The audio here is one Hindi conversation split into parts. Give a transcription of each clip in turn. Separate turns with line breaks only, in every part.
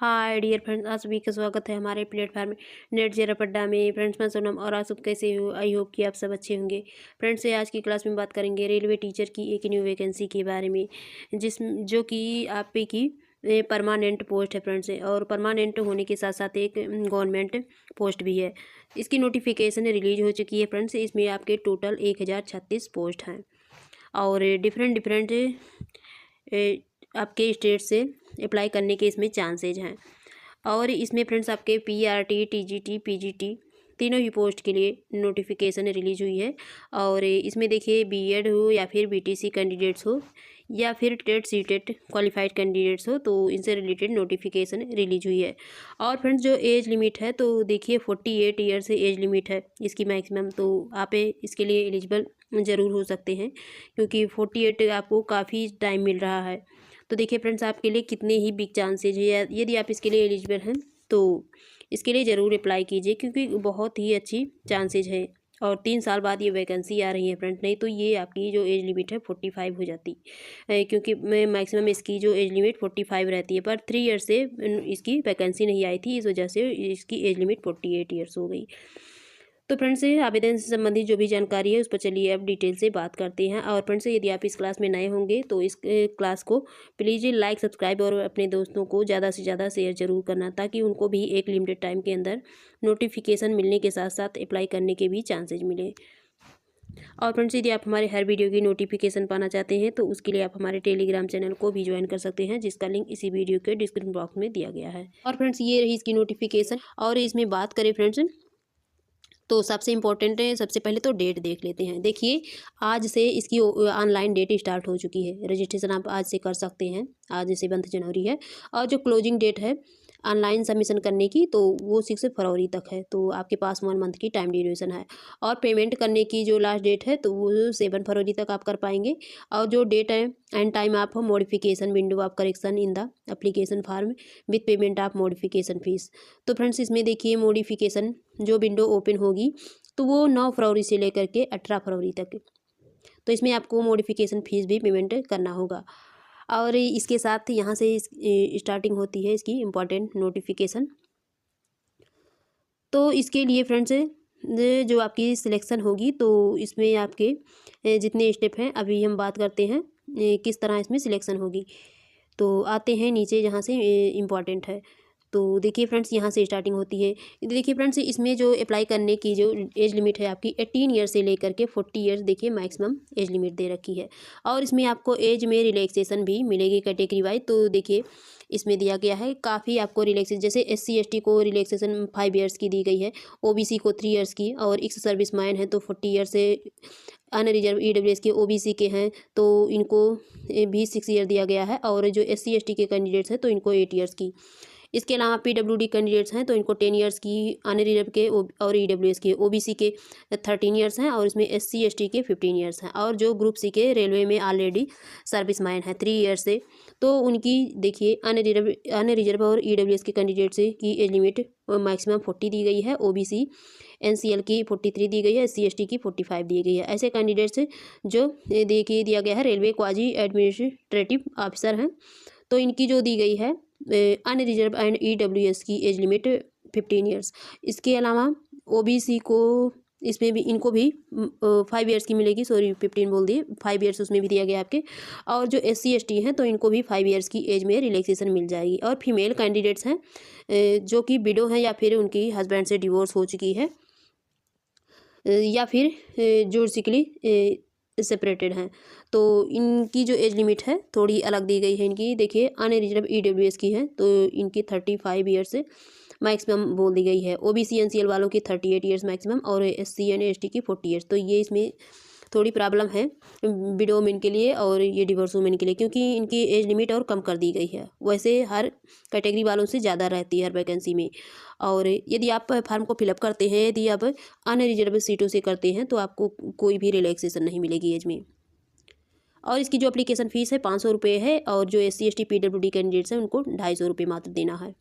हाय डियर फ्रेंड्स, आप सभी का स्वागत है हमारे प्लेटफॉर्म नेट ज़ेरो पड्डा में। फ्रेंड्स, मैं सोनम और आप सब कैसे हो? आई होप कि आप सब अच्छे होंगे। फ्रेंड्स, आज की क्लास में बात करेंगे रेलवे टीचर की एक न्यू वैकेंसी के बारे में, जो कि आप पे की परमानेंट पोस्ट है फ्रेंड्स। और परमानेंट होने के साथ साथ एक गवर्नमेंट पोस्ट भी है। इसकी नोटिफिकेशन रिलीज हो चुकी है फ्रेंड्स। इसमें आपके टोटल 1036 पोस्ट हैं और डिफरेंट डिफरेंट आपके स्टेट से अप्लाई करने के इसमें चांसेज हैं। और इसमें फ्रेंड्स आपके पीआरटी, टीजीटी, पीजीटी तीनों ही पोस्ट के लिए नोटिफिकेशन रिलीज हुई है। और इसमें देखिए बीएड हो या फिर बीटीसी कैंडिडेट्स हो या फिर टेट सीटेट क्वालिफाइड कैंडिडेट्स हो, तो इनसे रिलेटेड नोटिफिकेशन रिलीज हुई है। और फ्रेंड्स, जो एज लिमिट है तो देखिए 48 ईयर से एज लिमिट है इसकी मैक्सिमम, तो आप इसके लिए एलिजिबल ज़रूर हो सकते हैं क्योंकि 48 आपको काफ़ी टाइम मिल रहा है। तो देखिए फ्रेंड्स, आपके लिए कितने ही बिग चांसेज है। यदि आप इसके लिए एलिजिबल हैं तो इसके लिए ज़रूर अप्लाई कीजिए क्योंकि बहुत ही अच्छी चांसेज है। और 3 साल बाद ये वैकेंसी आ रही है फ्रेंड्स, नहीं तो ये आपकी जो एज लिमिट है 45 हो जाती क्योंकि मैक्सिमम इसकी जो एज लिमिट 45 रहती है। पर 3 ईयर से इसकी वैकेंसी नहीं आई थी, इस वजह से इसकी एज लिमिट 48 ईयर्स हो गई। तो फ्रेंड्स, से आवेदन से संबंधित जो भी जानकारी है उस पर चलिए अब डिटेल से बात करते हैं। और फ्रेंड्स, यदि आप इस क्लास में नए होंगे तो इस क्लास को प्लीज़ लाइक, सब्सक्राइब और अपने दोस्तों को ज़्यादा से ज़्यादा शेयर जरूर करना, ताकि उनको भी एक लिमिटेड टाइम के अंदर नोटिफिकेशन मिलने के साथ साथ अप्लाई करने के भी चांसेज मिले। और फ्रेंड्स, यदि आप हमारे हर वीडियो की नोटिफिकेशन पाना चाहते हैं तो उसके लिए आप हमारे टेलीग्राम चैनल को भी ज्वाइन कर सकते हैं, जिसका लिंक इसी वीडियो के डिस्क्रिप्शन बॉक्स में दिया गया है। और फ्रेंड्स, ये रही इसकी नोटिफिकेशन। और इसमें बात करें फ्रेंड्स, तो सबसे इम्पोर्टेंट है, सबसे पहले तो डेट देख लेते हैं। देखिए, आज से इसकी ऑनलाइन डेट स्टार्ट हो चुकी है। रजिस्ट्रेशन आप आज से कर सकते हैं, आज 7 जनवरी है। और जो क्लोजिंग डेट है ऑनलाइन सबमिशन करने की, तो वो 6 फरवरी तक है। तो आपके पास 1 मंथ की टाइम ड्यूरेशन है। और पेमेंट करने की जो लास्ट डेट है तो वो 7 फरवरी तक आप कर पाएंगे। और जो डेट है एंड टाइम आप modification window of correction in the application form with payment of modification fees. तो फ्रेंड्स, इसमें देखिए मॉडिफिकेशन जो विंडो ओपन होगी तो वो 9 फरवरी से लेकर के 18 फरवरी तक। तो इसमें आपको मॉडिफिकेशन फ़ीस भी पेमेंट करना होगा। और इसके साथ यहाँ से स्टार्टिंग होती है इसकी इम्पॉर्टेंट नोटिफिकेशन। तो इसके लिए फ्रेंड्स, जो आपकी सिलेक्शन होगी तो इसमें आपके जितने स्टेप हैं अभी हम बात करते हैं किस तरह इसमें सिलेक्शन होगी। तो आते हैं नीचे जहाँ से इम्पॉर्टेंट है। तो देखिए फ्रेंड्स, यहाँ से स्टार्टिंग होती है। देखिए फ्रेंड्स, इसमें जो अप्लाई करने की जो एज लिमिट है आपकी 18 ईयर से लेकर के 40 ईयर्स देखिए मैक्सिमम एज लिमिट दे रखी है। और इसमें आपको एज में रिलैक्सेशन भी मिलेगी कैटेगरी वाइज। तो देखिए इसमें दिया गया है काफ़ी आपको रिलैक्सेशन, जैसे SC ST को रिलैक्सेशन 5 ईयर्स की दी गई है, OBC को 3 ईयर्स की, और एक्स सर्विस मैन है तो 40 ईयर से, अनरिजर्व EWS के OBC के हैं तो इनको भी 6 ईयर दिया गया है। और जो SC ST के कैंडिडेट्स हैं तो इनको 8 ईयर्स की। इसके अलावा PWD कैंडिडेट्स हैं तो इनको 10 ईयर्स की, अनरिजर्व के और EWS के, OBC के 13 ईयर्स हैं, और इसमें SC ST के 15 ईयर्स हैं। और जो ग्रुप C के रेलवे में ऑलरेडी सर्विस मैन है 3 ईयर्स से, तो उनकी देखिए अनरिजर्व और EWS के कैंडिडेट्स की एज लिमिट मैक्सिमम 40 दी गई है। OBC NCL की 43 दी गई है, SC ST की 45 दी गई है। ऐसे कैंडिडेट्स जो देखिए दिया गया है रेलवे क्वाजी एडमिनिस्ट्रेटिव ऑफिसर हैं, तो इनकी जो दी गई है अनरिजर्व एंड EWS की एज लिमिट 15 ईयर्स। इसके अलावा OBC को इसमें भी इनको भी 5 ईयर्स की मिलेगी, सॉरी 15 बोल दिए, 5 ईयर्स उसमें भी दिया गया आपके। और जो SC ST हैं तो इनको भी 5 ईयर्स की एज में रिलैक्सेशन मिल जाएगी। और फीमेल कैंडिडेट्स हैं जो कि विडो हैं या फिर उनकी हस्बैंड से डिवोर्स हो चुकी है या फिर जोर्सिकली सेपरेटेड हैं, तो इनकी जो एज लिमिट है थोड़ी अलग दी गई है। इनकी देखिए अनरिजर्व EWS की है तो इनकी 35 ईयर्स से मैक्सिमम बोल दी गई है। OBC NCL वालों की 38 ईयर्स मैक्सिमम, और SC and ST की 40 ईयर्स। तो ये इसमें थोड़ी प्रॉब्लम है विडो वुमेन के लिए और ये डिवोर्स वुमेन के लिए, क्योंकि इनकी एज लिमिट और कम कर दी गई है। वैसे हर कैटेगरी वालों से ज़्यादा रहती है हर वैकेंसी में। और यदि आप फॉर्म को फिलअप करते हैं, यदि आप अनरिजर्व सीटों से करते हैं तो आपको कोई भी रिलैक्सेशन नहीं मिलेगी एज में। और इसकी जो एप्लीकेशन फ़ीस है 500 रुपये है, और जो SC ST PWD कैंडिडेट्स हैं उनको 250 रुपये मात्र देना है।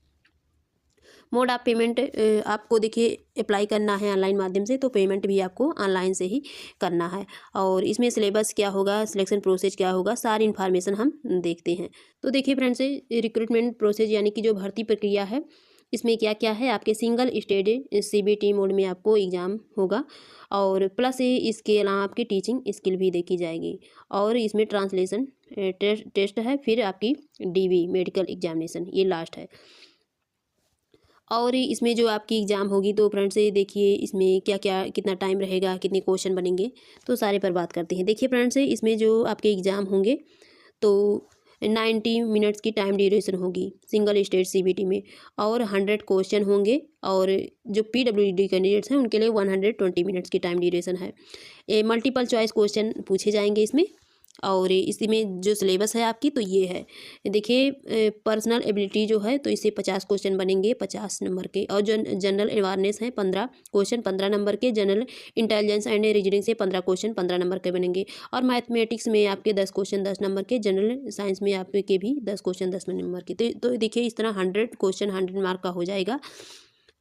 मोड ऑफ पेमेंट आपको देखिए अप्लाई करना है ऑनलाइन माध्यम से, तो पेमेंट भी आपको ऑनलाइन से ही करना है। और इसमें सिलेबस क्या होगा, सिलेक्शन प्रोसेस क्या होगा, सारी इन्फॉर्मेशन हम देखते हैं। तो देखिए फ्रेंड्स, रिक्रूटमेंट प्रोसेस यानी कि जो भर्ती प्रक्रिया है, इसमें क्या क्या है, आपके सिंगल स्टेज CBT मोड में आपको एग्ज़ाम होगा, और प्लस इसके अलावा आपकी टीचिंग स्किल भी देखी जाएगी, और इसमें ट्रांसलेशन टेस्ट है, फिर आपकी DV मेडिकल एग्जामिनेशन, ये लास्ट है। और इसमें जो आपकी एग्ज़ाम होगी, तो फ्रेंड्स ये देखिए इसमें क्या क्या कितना टाइम रहेगा, कितने क्वेश्चन बनेंगे, तो सारे पर बात करते हैं। देखिए फ्रेंड्स, इसमें जो आपके एग्ज़ाम होंगे तो 90 मिनट्स की टाइम ड्यूरेशन होगी सिंगल स्टेज CBT में, और 100 क्वेश्चन होंगे, और जो PWD कैंडिडेट्स हैं उनके लिए 120 मिनट्स की टाइम ड्यूरेशन है। मल्टीपल चॉइस क्वेश्चन पूछे जाएंगे इसमें, और इसी में जो सिलेबस है आपकी, तो ये है देखिए, पर्सनल एबिलिटी जो है, तो इससे 50 क्वेश्चन बनेंगे 50 नंबर के, और जो जनरल अवेयरनेस है 15 क्वेश्चन 15 नंबर के, जनरल इंटेलिजेंस एंड रीजनिंग से 15 क्वेश्चन 15 नंबर के बनेंगे, और मैथमेटिक्स में आपके 10 क्वेश्चन 10 नंबर के, जनरल साइंस में आपके भी 10 क्वेश्चन 10 नंबर के। तो देखिए इस तरह 100 क्वेश्चन 100 मार्क का हो जाएगा।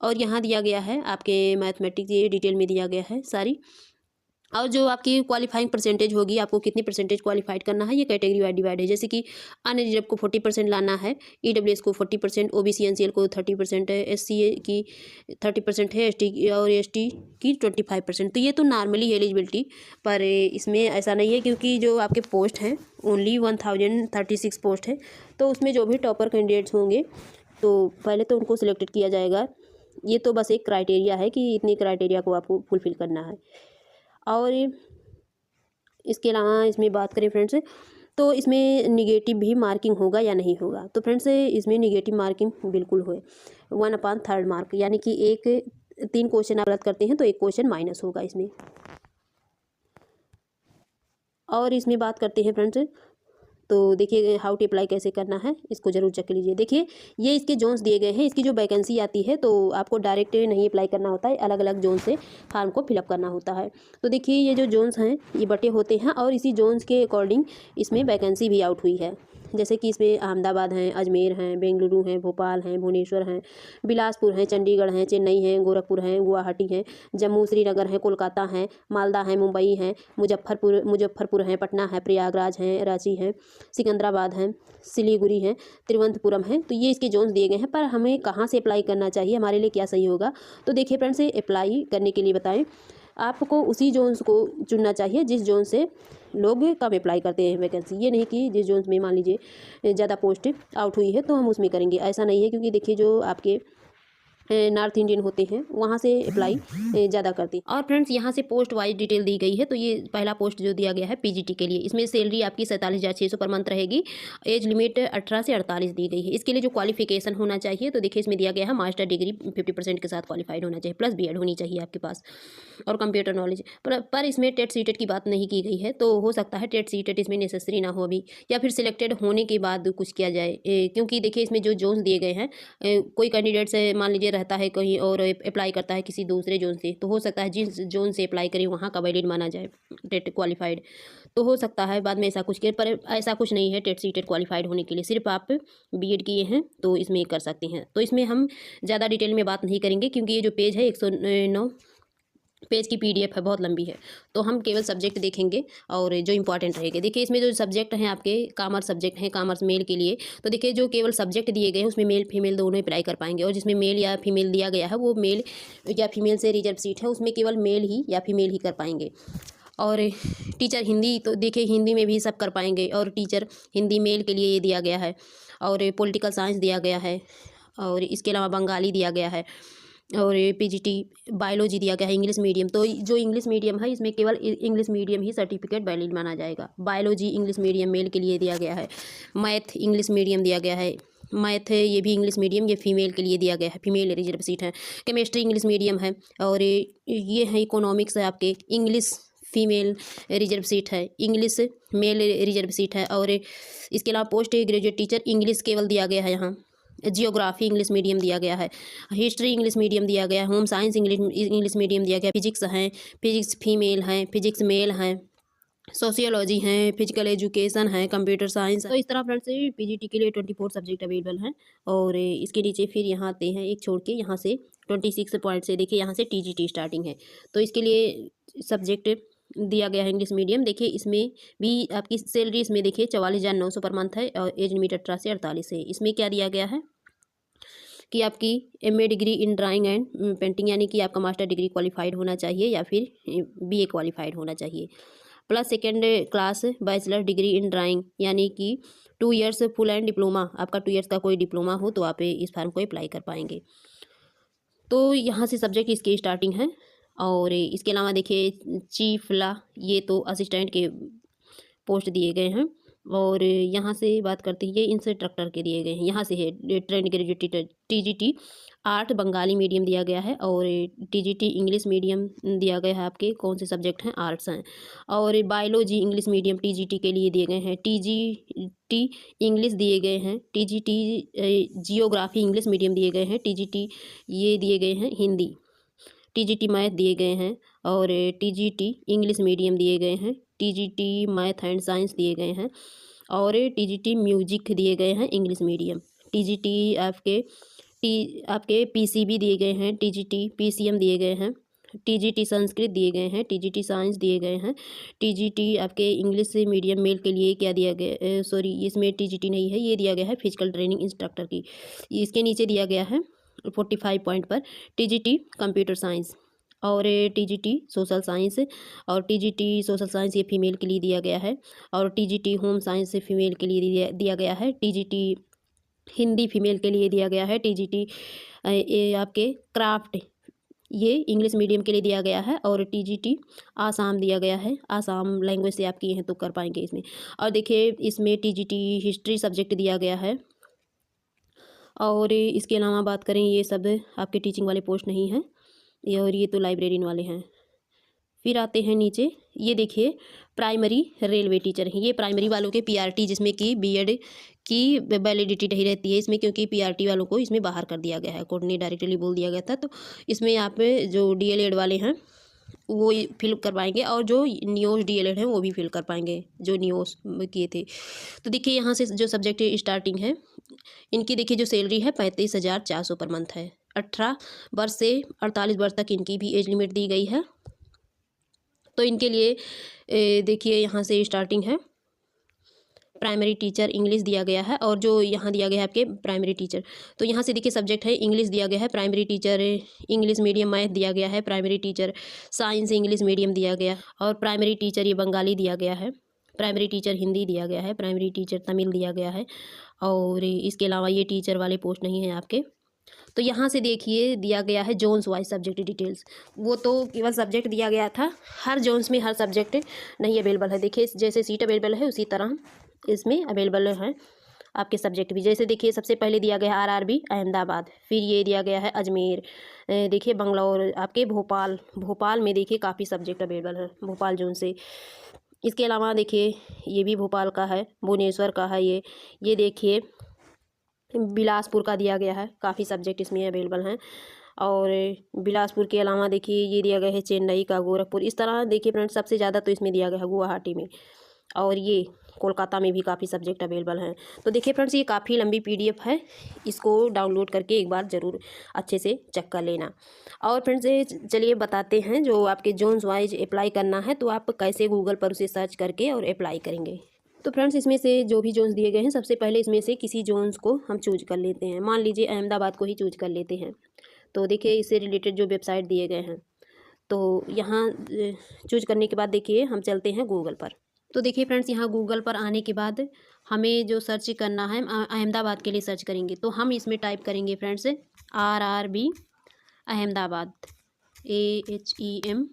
और यहाँ दिया गया है आपके मैथमेटिक्स, ये डिटेल में दिया गया है सारी, और जो आपकी क्वालिफाइंग परसेंटेज होगी, आपको कितनी परसेंटेज क्वालिफाइड करना है, ये कैटेगरी वाइज डिवाइड है। जैसे कि अनरिजर्व को 40% लाना है, EWS को 40%, OBC NCL को 30% है, SCA की 30% है, ST और ST की 25%। तो ये तो नॉर्मली एलिजिबिलिटी, पर इसमें ऐसा नहीं है, क्योंकि जो आपके पोस्ट हैं ओनली 1036 पोस्ट है, तो उसमें जो भी टॉपर कैंडिडेट्स होंगे, तो पहले तो उनको सिलेक्टेड किया जाएगा। ये तो बस एक क्राइटेरिया है कि इतनी क्राइटेरिया को आपको फुलफिल करना है। और इसके अलावा इसमें बात करें फ्रेंड्स, तो इसमें निगेटिव भी मार्किंग होगा या नहीं होगा, तो फ्रेंड्स इसमें निगेटिव मार्किंग बिल्कुल हो, 1/3 मार्क, यानी कि 3 क्वेश्चन आप गलत करते हैं तो 1 क्वेश्चन माइनस होगा इसमें। और इसमें बात करते हैं फ्रेंड्स, तो देखिए हाउ टू अप्लाई कैसे करना है, इसको जरूर चेक कर लीजिए। देखिए ये इसके जोन्स दिए गए हैं, इसकी जो वैकेंसी आती है, तो आपको डायरेक्ट नहीं अप्लाई करना होता है, अलग अलग जोन से फॉर्म को फिलअप करना होता है। तो देखिए ये जो जोन्स हैं ये बटे होते हैं, और इसी जोन्स के अकॉर्डिंग इसमें वैकेंसी भी आउट हुई है। जैसे कि इसमें अहमदाबाद हैं, अजमेर हैं, बेंगलुरु हैं, भोपाल हैं, भुवनेश्वर हैं, बिलासपुर हैं, चंडीगढ़ हैं, चेन्नई हैं, गोरखपुर हैं, गुवाहाटी हैं, जम्मू श्रीनगर हैं, कोलकाता हैं, मालदा हैं, मुंबई हैं, मुजफ्फरपुर हैं, पटना है, प्रयागराज हैं, रांची हैं, सिकंदराबाद हैं, सिलीगुड़ी हैं, तिरुवनंतपुरम हैं। तो ये इसके जोन्स दिए गए हैं, पर हमें कहाँ से अप्लाई करना चाहिए, हमारे लिए क्या सही होगा। तो देखिए फ्रेंड्स, अप्लाई करने के लिए बताएं, आपको उसी जोन्स को चुनना चाहिए जिस जोन से लोग कम अप्लाई करते हैं वैकेंसी। ये नहीं कि जिस जोन्स में मान लीजिए ज़्यादा पोस्ट आउट हुई है तो हम उसमें करेंगे, ऐसा नहीं है। क्योंकि देखिए जो आपके नॉर्थ इंडियन होते हैं वहाँ से अप्लाई ज़्यादा करते हैं। और फ्रेंड्स यहाँ से पोस्ट वाइज डिटेल दी गई है। तो ये पहला पोस्ट जो दिया गया है PGT के लिए, इसमें सैलरी आपकी 47,600 पर मंथ रहेगी। एज लिमिट 18 से 48 दी गई है। इसके लिए जो क्वालिफिकेशन होना चाहिए, तो देखिए इसमें दिया गया है मास्टर डिग्री 50% के साथ क्वालिफाइड होना चाहिए, प्लस BEd होनी चाहिए आपके पास, और कंप्यूटर नॉलेज। पर इसमें टेट सीटेट की बात नहीं की गई है, तो हो सकता है टेट सीटेट इसमें नेसेसरी ना हो अभी, या फिर सिलेक्टेड होने के बाद कुछ किया जाए। क्योंकि देखिए इसमें जो जोन्स दिए गए हैं, कोई कैंडिडेट से मान लीजिए रहता है कहीं और अप्लाई करता है किसी दूसरे जोन से, तो हो सकता है जिस जोन से अप्लाई करें वहाँ का वैलिड माना जाए टेट क्वालिफाइड। तो हो सकता है बाद में ऐसा कुछ किया, पर ऐसा कुछ नहीं है। टेट सीटेट क्वालिफाइड होने के लिए सिर्फ आप BEd किए हैं तो इसमें कर सकते हैं। तो इसमें हम ज़्यादा डिटेल में बात नहीं करेंगे, क्योंकि ये जो पेज है 109 पेज की PDF है, बहुत लंबी है। तो हम केवल सब्जेक्ट देखेंगे और जो इंपॉर्टेंट रहेंगे। देखिए इसमें जो सब्जेक्ट हैं आपके कॉमर्स सब्जेक्ट हैं, कॉमर्स मेल के लिए। तो देखिए जो केवल सब्जेक्ट दिए गए हैं उसमें मेल फीमेल दोनों अप्लाई कर पाएंगे, और जिसमें मेल या फीमेल दिया गया है वो मेल या फीमेल से रिजर्व सीट है, उसमें केवल मेल ही या फीमेल ही कर पाएंगे। और टीचर हिंदी, तो देखिए हिंदी में भी सब कर पाएंगे, और टीचर हिंदी मेल के लिए ये दिया गया है। और पॉलिटिकल साइंस दिया गया है, और इसके अलावा बंगाली दिया गया है, और PGT बायोलॉजी दिया गया है इंग्लिश मीडियम। तो जो इंग्लिश मीडियम है इसमें केवल इंग्लिश मीडियम ही सर्टिफिकेट वैलिड माना जाएगा। बायोलॉजी इंग्लिश मीडियम मेल के लिए दिया गया है। मैथ इंग्लिश मीडियम दिया गया है, मैथ है ये भी इंग्लिश मीडियम, ये फीमेल के लिए दिया गया है, फीमेल रिजर्व सीट है। केमिस्ट्री इंग्लिश मीडियम है, और ये है इकोनॉमिक्स है आपके इंग्लिश फीमेल रिजर्व सीट है, इंग्लिश मेल रिजर्व सीट है। और इसके अलावा पोस्ट ग्रेजुएट टीचर इंग्लिश केवल दिया गया है यहाँ। जियोग्राफी इंग्लिश मीडियम दिया गया है, हिस्ट्री इंग्लिश मीडियम दिया गया है, होम साइंस इंग्लिश मीडियम दिया गया है, फिजिक्स हैं, फिजिक्स फीमेल हैं, फिजिक्स मेल हैं, सोशियोलॉजी हैं, फिजिकल एजुकेशन है, कंप्यूटर साइंस। तो इस तरह फ्रेंड्स पीजीटी के लिए 24 सब्जेक्ट अवेलेबल हैं। और इसके नीचे फिर यहाँ आते हैं एक छोड़ के, यहाँ से 26 पॉइंट से देखिए यहाँ से टीजीटी स्टार्टिंग है। तो इसके लिए सब्जेक्ट दिया गया है इंग्लिश मीडियम। देखिए इसमें भी आपकी सैलरी इसमें देखिए 44,900 पर मंथ है और एज लिमिट 18 से 48 है। इसमें क्या दिया गया है कि आपकी MA degree in drawing and painting, यानी कि आपका मास्टर डिग्री क्वालिफाइड होना चाहिए या फिर बीए क्वालिफाइड होना चाहिए, plus second class bachelor degree in drawing, यानी कि 2 ईयर्स फुल एंड डिप्लोमा, आपका 2 ईयर्स का कोई डिप्लोमा हो तो आप इस फार्म को अप्लाई कर पाएंगे। तो यहाँ से सब्जेक्ट इसकी स्टार्टिंग है। और इसके अलावा देखिए चीफ ला, ये तो असिस्टेंट के पोस्ट दिए गए हैं। और यहाँ से बात करते हैं, ये इंस्ट्रक्टर के दिए गए हैं। यहाँ से है trained graduate TGT art Bengali medium दिया गया है, और टीजीटी इंग्लिश मीडियम दिया गया है। आपके कौन से सब्जेक्ट हैं, आर्ट्स हैं। और बायोलॉजी इंग्लिश मीडियम टीजीटी के लिए दिए गए हैं। टीजीटी इंग्लिश दिए गए हैं। टीजीटी जियोग्राफी इंग्लिश मीडियम दिए गए हैं। टीजीटी ये दिए गए हैं हिंदी। टीजीटी मैथ दिए गए हैं, और टीजीटी इंग्लिश मीडियम दिए गए हैं। टीजीटी मैथ एंड साइंस दिए गए हैं, और टीजीटी म्यूजिक दिए गए हैं इंग्लिश मीडियम। टीजीटी आपके पीसीबी दिए गए हैं। टीजीटी पीसीएम दिए गए हैं। टीजीटी संस्कृत दिए गए हैं। टीजीटी साइंस दिए गए हैं। टीजीटी आपके इंग्लिश मीडियम मेल के लिए क्या दिया गया, सॉरी इसमें टीजीटी नहीं है, ये दिया गया है फिजिकल ट्रेनिंग इंस्ट्रक्टर की। इसके नीचे दिया गया है 45 पॉइंट पर टीजीटी कंप्यूटर साइंस, और टीजीटी सोशल साइंस, और टीजीटी सोशल साइंस ये फीमेल के लिए दिया गया है। और टीजीटी होम साइंस फीमेल के लिए दिया गया है। टीजीटी हिंदी फीमेल के लिए दिया गया है। टीजीटी आपके क्राफ्ट ये इंग्लिश मीडियम के लिए दिया गया है। और टीजीटी आसाम दिया गया है, आसाम लैंग्वेज से आप किए हैं तो कर पाएंगे इसमें। और देखिए इसमें टीजीटी हिस्ट्री सब्जेक्ट दिया गया है। और इसके अलावा बात करें, ये सब आपके टीचिंग वाले पोस्ट नहीं हैं, ये और ये तो लाइब्रेरियन वाले हैं। फिर आते हैं नीचे, ये देखिए प्राइमरी रेलवे टीचर हैं। ये प्राइमरी वालों के पीआरटी, जिसमें कि बीएड की वैलिडिटी नहीं रहती है इसमें, क्योंकि पीआरटी वालों को इसमें बाहर कर दिया गया है, कोर्ट ने डायरेक्टली बोल दिया गया था। तो इसमें आप जो डीएलएड वाले हैं वो फिल कर पाएंगे, और जो नियोस डीएलएड हैं वो भी फिल कर पाएंगे, जो नियोस किए थे। तो देखिए यहाँ से जो सब्जेक्ट स्टार्टिंग है, इनकी देखिए जो सैलरी है 35,400 पर मंथ है। 18 वर्ष से 48 वर्ष तक इनकी भी एज लिमिट दी गई है। तो इनके लिए देखिए यहाँ से स्टार्टिंग है। प्राइमरी टीचर इंग्लिश दिया गया है, और जो यहाँ दिया गया है आपके प्राइमरी टीचर, तो यहाँ से देखिए सब्जेक्ट है इंग्लिश दिया गया है। Primary teacher English medium math दिया गया है। Primary teacher science English medium दिया गया, और प्राइमरी टीचर ये बंगाली दिया गया है। प्राइमरी टीचर हिंदी दिया गया है। प्राइमरी टीचर तमिल दिया गया है। और इसके अलावा ये टीचर वाले पोस्ट नहीं हैं आपके। तो यहाँ से देखिए दिया गया है जोन्स वाइज सब्जेक्ट डिटेल्स, वो तो केवल सब्जेक्ट दिया गया था, हर जोन्स में हर सब्जेक्ट नहीं अवेलेबल है। देखिए जैसे सीट अवेलेबल है उसी तरह इसमें अवेलेबल है आपके सब्जेक्ट भी। जैसे देखिए सबसे पहले दिया गया है आरआरबी अहमदाबाद, फिर ये दिया गया है अजमेर, देखिए बंगलौर, आपके भोपाल में देखिए काफ़ी सब्जेक्ट अवेलेबल है भोपाल जोन से। इसके अलावा देखिए ये भी भोपाल का है, भुवनेश्वर का है, ये देखिए बिलासपुर का दिया गया है, काफ़ी सब्जेक्ट इसमें अवेलेबल हैं। और बिलासपुर के अलावा देखिए ये दिया गया है चेन्नई का, गोरखपुर, इस तरह देखिए फ्रेंड्स सबसे ज़्यादा तो इसमें दिया गया है गुवाहाटी में, और ये कोलकाता में भी काफ़ी सब्जेक्ट अवेलेबल हैं। तो देखिए फ्रेंड्स ये काफ़ी लंबी पीडीएफ है, इसको डाउनलोड करके एक बार ज़रूर अच्छे से चेक कर लेना। और फ्रेंड्स चलिए बताते हैं जो आपके जोन्स वाइज अप्लाई करना है, तो आप कैसे गूगल पर उसे सर्च करके और अप्लाई करेंगे। तो फ्रेंड्स इसमें से जो भी जोन्स दिए गए हैं, सबसे पहले इसमें से किसी जोन्स को हम चूज कर लेते हैं। मान लीजिए अहमदाबाद को ही चूज कर लेते हैं। तो देखिए इससे रिलेटेड जो वेबसाइट दिए गए हैं, तो यहाँ चूज करने के बाद देखिए हम चलते हैं गूगल पर। तो देखिए फ्रेंड्स यहाँ गूगल पर आने के बाद हमें जो सर्च करना है, अहमदाबाद के लिए सर्च करेंगे, तो हम इसमें टाइप करेंगे friends RRB Ahmedabad, AHEM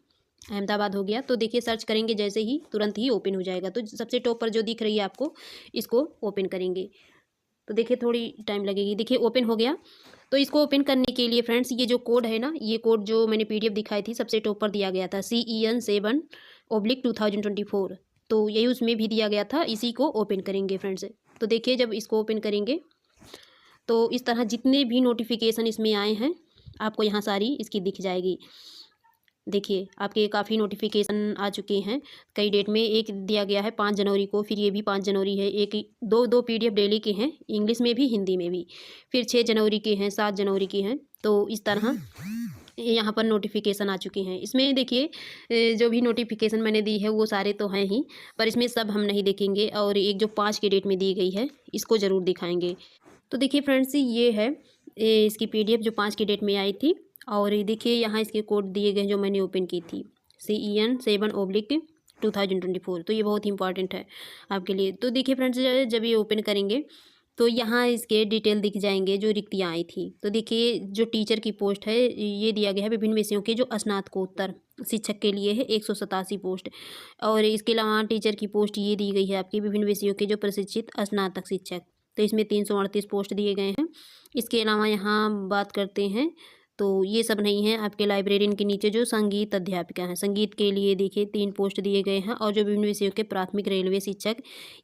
Ahmedabad हो गया। तो देखिए सर्च करेंगे जैसे ही तुरंत ही ओपन हो जाएगा। तो सबसे टॉप पर जो दिख रही है आपको, इसको ओपन करेंगे। तो देखिए थोड़ी टाइम लगेगी, देखिए ओपन हो गया। तो इसको ओपन करने के लिए फ्रेंड्स ये जो कोड है ना, ये कोड जो मैंने PDF दिखाई थी सबसे टॉप पर दिया गया था CEN7/2024, तो यही उसमें भी दिया गया था, इसी को ओपन करेंगे फ्रेंड्स। तो देखिए जब इसको ओपन करेंगे तो इस तरह जितने भी नोटिफिकेशन इसमें आए हैं आपको यहाँ सारी इसकी दिख जाएगी। देखिए आपके काफ़ी नोटिफिकेशन आ चुके हैं कई डेट में। एक दिया गया है 5 जनवरी को, फिर ये भी 5 जनवरी है। एक दो दो पीडीएफ डेली के हैं, इंग्लिश में भी हिंदी में भी। फिर 6 जनवरी के हैं, 7 जनवरी के हैं। तो इस तरह यहाँ पर नोटिफिकेशन आ चुके हैं। इसमें देखिए जो भी नोटिफिकेशन मैंने दी है वो सारे तो हैं ही, पर इसमें सब हम नहीं देखेंगे। और एक जो 5 की डेट में दी गई है इसको ज़रूर दिखाएंगे। तो देखिए फ्रेंड्स, ये है इसकी पीडीएफ जो 5 की डेट में आई थी। और ये देखिए यहाँ इसके कोड दिए गए हैं जो मैंने ओपन की थी, CEN 7/2024। तो ये बहुत इंपॉर्टेंट है आपके लिए। तो देखिए फ्रेंड्स, जब ये ओपन करेंगे तो यहाँ इसके डिटेल दिख जाएंगे जो रिक्तियाँ आई थी। तो देखिए जो टीचर की पोस्ट है ये दिया गया है विभिन्न विषयों के जो स्नातकोत्तर शिक्षक के लिए है 187 पोस्ट। और इसके अलावा टीचर की पोस्ट ये दी गई है आपकी विभिन्न विषयों के जो प्रशिक्षित स्नातक शिक्षक। तो इसमें 338 पोस्ट दिए गए हैं। इसके अलावा यहाँ बात करते हैं तो ये सब नहीं है, आपके लाइब्रेरियन के नीचे जो संगीत अध्यापिका हैं, संगीत के लिए देखिए 3 पोस्ट दिए गए हैं। और जो विभिन्न विषयों के प्राथमिक रेलवे शिक्षक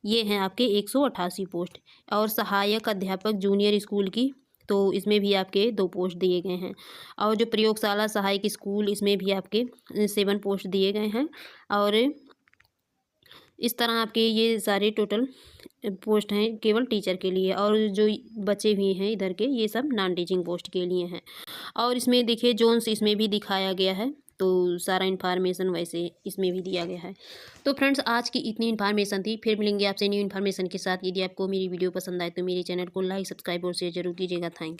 ये हैं आपके 188 पोस्ट। और सहायक अध्यापक जूनियर स्कूल की, तो इसमें भी आपके 2 पोस्ट दिए गए हैं। और जो प्रयोगशाला सहायक स्कूल इसमें भी आपके 7 पोस्ट दिए गए हैं। और इस तरह आपके ये सारे टोटल पोस्ट हैं केवल टीचर के लिए। और जो बचे हुए हैं इधर के ये सब नॉन टीचिंग पोस्ट के लिए हैं। और इसमें देखिए जोन्स इसमें भी दिखाया गया है। तो सारा इन्फॉर्मेशन वैसे इसमें भी दिया गया है। तो फ्रेंड्स, आज की इतनी इन्फॉर्मेशन थी। फिर मिलेंगे आपसे न्यू इन्फॉर्मेशन के साथ। यदि आपको मेरी वीडियो पसंद आए तो मेरे चैनल को लाइक, सब्सक्राइब और शेयर जरूर कीजिएगा। Thank you.